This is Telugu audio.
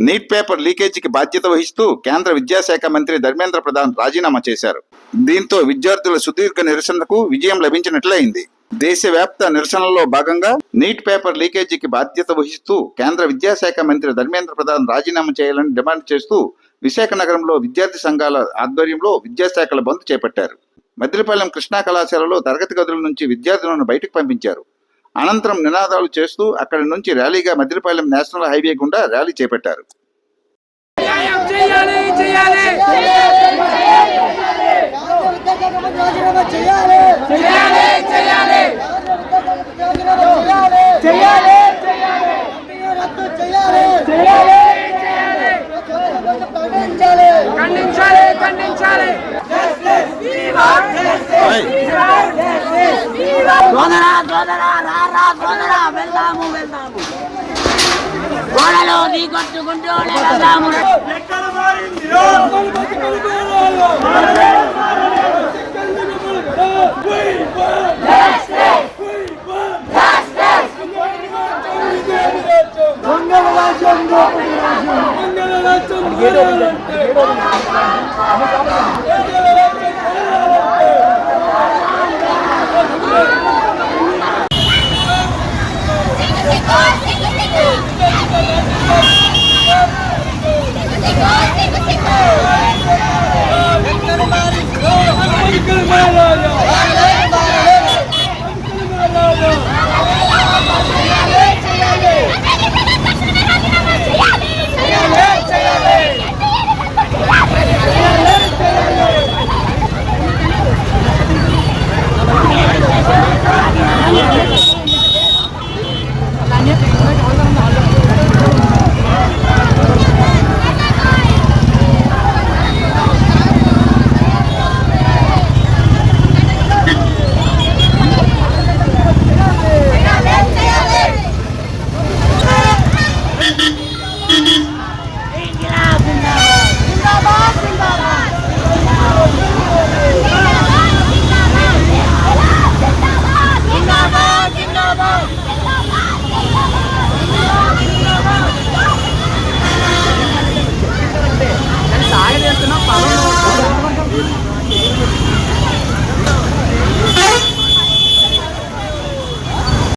నీట్ పేపర్ లీకేజీకి బాధ్యత వహిస్తూ కేంద్ర విద్యాశాఖ మంత్రి ధర్మేంద్ర ప్రధాన్ రాజీనామా చేశారు. దీంతో విద్యార్థుల సుదీర్ఘ నిరసనకు విజయం లభించినట్లయింది. దేశవ్యాప్త నిరసనలో భాగంగా నీట్ పేపర్ లీకేజీకి బాధ్యత వహిస్తూ కేంద్ర విద్యాశాఖ మంత్రి ధర్మేంద్ర ప్రధాన్ రాజీనామా చేయాలని డిమాండ్ చేస్తూ విశాఖ నగరంలో విద్యార్థి సంఘాల ఆధ్వర్యంలో విద్యాశాఖల బంద్ చేపట్టారు. మద్దిలపాలెం కృష్ణా కళాశాలలో తరగతి గదుల నుంచి విద్యార్థులను బయటకు పంపించారు. అనంతరం నినాదాలు చేస్తూ అక్కడి నుంచి ర్యాలీగా మద్దిలపాలెం నేషనల్ హైవే గుండా ర్యాలీ చేపట్టారు. Because